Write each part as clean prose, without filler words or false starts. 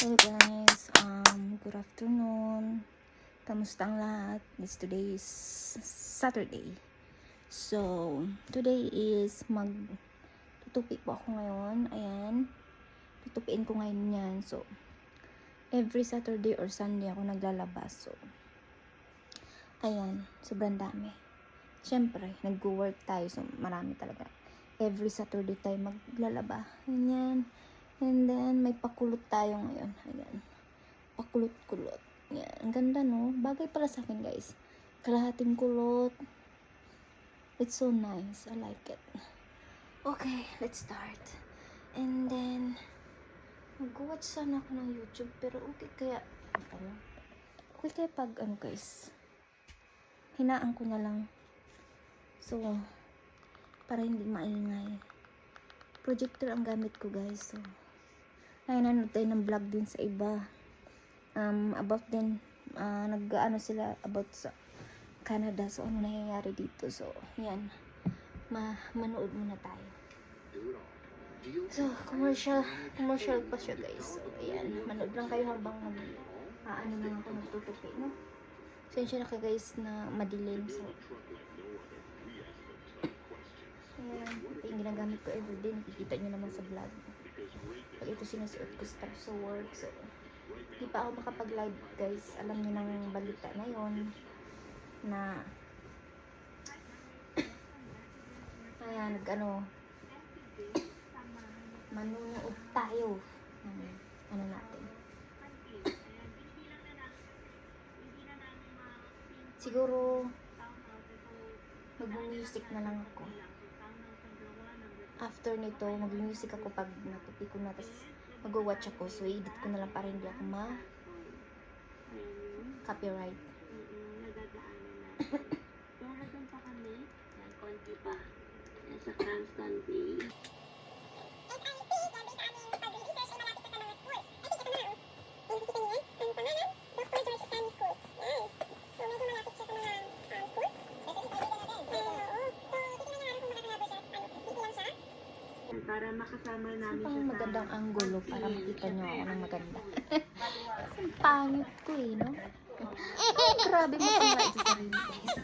Hello guys, good afternoon. Kamusta ang lahat? Today is Saturday. So, today is tutupi po ako ngayon. Ayan. Tutupiin ko ngayon yan. So, every Saturday or Sunday ako naglalabas. So, ayan. Sobrang dami. Siyempre, nag-work tayo. So, marami talaga. Every Saturday tayo maglalaba. Ayan. And then, may pakulot tayo ngayon. Ayan. Pakulot-kulot. Ayan. Ang ganda, no? Bagay pala sa akin, guys. Kalahating kulot. It's so nice. I like it. Okay, let's start. And then, mag-watch sana ako ng YouTube. Pero okay kaya, okay kaya pag, guys, hinaan ko na lang. So, para hindi maingay. Projector ang gamit ko, guys. So, nanonood tayo ng vlog din sa iba. About din, nag-ano sila about sa Canada. So, ano nangyayari dito. So, yan. Manood muna tayo. So, commercial pa siya, guys. So, ayan. Manood lang kayo habang ano lang ako nagtutupi, no? Sensya na ka, guys, na madilim. So, ayan. Ito yung ginagamit ko everyday. Nakikita nyo naman sa vlog. Pag ito sinusuot ko sa work. So, hindi pa ako makapag-live, guys. Alam niyo ng balita na yon na ayan, manunood tayo ng ano natin. Siguro mag-music na lang ako. After nito, mag-music ako pag natupi ko na, tapos mag-watch ako. So, edit ko na lang para hindi ako copyright. Meron pa kami, may konti pa. Nasa Constantine. Para makasama namin Pang siya sa magandang anggulo para makita nyo ako ng maganda. Kasi pangit ko no? Grabe mo kung nga sa sarili, guys.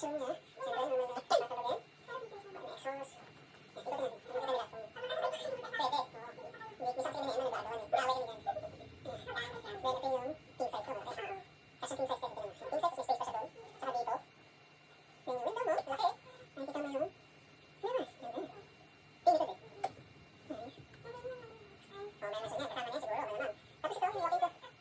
washroom niya. Siyempre, yung mga tatawagin. May exhaust. Ikot na. Ikot na nila. Pwede. Hindi, isang sila na yung nagagawa niya. Naway kami dyan. Then, ito yung king size ko. Kasi king size kasi ito naman. King size, may space pa siya doon. Saka dito. Then, yung window, no? Laki. Nakikita mo yung mirrors. Yan. Tingikot eh. Nice. Oh, may machine yan. Kasama niya siguro. Malamang. Tapos ito, yung walking ko.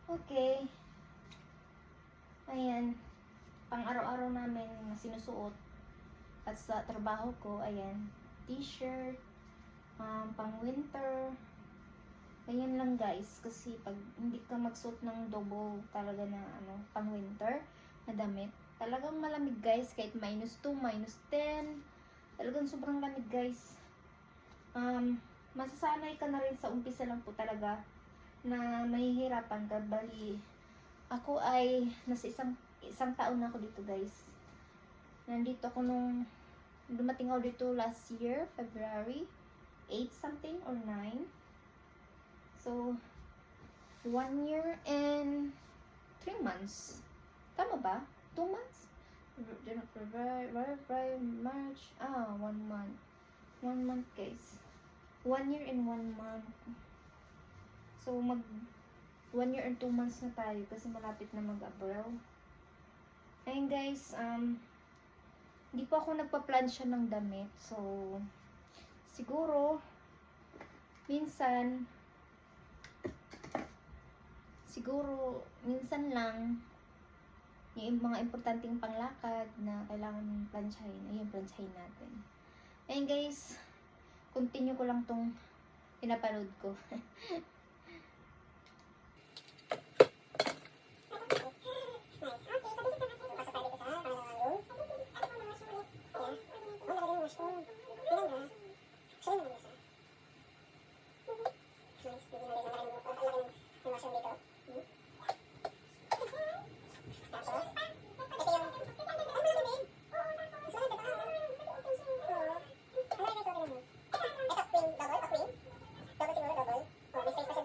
Okay. Ayan. Pang araw-araw namin na sinusuot. At sa trabaho ko, ayan. T-shirt. Pang winter. Ayan lang guys. Kasi pag hindi ka magsuot ng double talaga na pang winter na damit. Talagang malamig guys. Kahit -2, -10. Talagang sobrang lamig guys. Masasanay ka na rin sa umpisa lang po talaga na mahihirapan ka. Bali, ako ay nasa isang taon na ako dito guys. Nandito ako nung dumating ako dito last year, February 8 something or 9. So, 1 year and 3 months. Tama ba? 2 months? February, March. 1 month. 1 month guys. 1 year and 1 month. So, 1 year and 2 months na tayo kasi malapit na mag-abroad. Ayun guys, hindi pa ako nagpa-plan siya ng damit. So, siguro, minsan lang, yung mga importanteng panglakad na kailangan plansyahin, ayun, plansyahin natin. Ayun guys, continue ko lang tong pinapanood ko. Double siguro, double. Oh, may space pa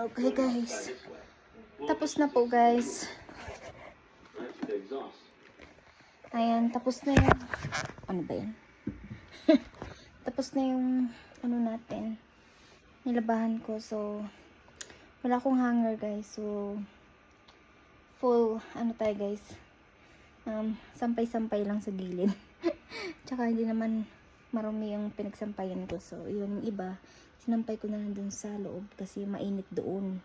Okay guys. Tapos na po guys. Ayan, tapos na yung... Ano ba yan? Tapos na yung ano natin. Nilabahan ko. So, wala akong hanger guys. So, full ano tayo guys. Sampay-sampay lang sa gilid. Tsaka hindi naman marumi yung pinagsampayan ko. So, yun yung iba. Sinampay ko na lang dun sa loob kasi mainit doon.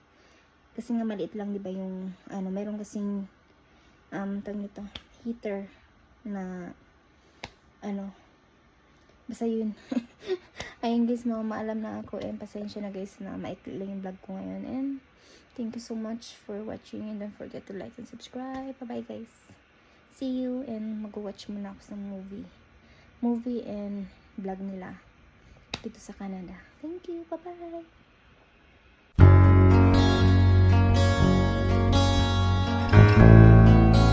Kasi nga maliit lang, di ba, yung ano, meron kasing tawag nito, heater na ano, basta yun. Ayun guys, maalam na ako, and pasensya na guys na maikli lang yung vlog ko ngayon, and thank you so much for watching, and don't forget to like and subscribe. Bye bye guys, see you, and mag-watch muna ako sa movie and vlog nila dito sa Canada. Thank you, bye bye.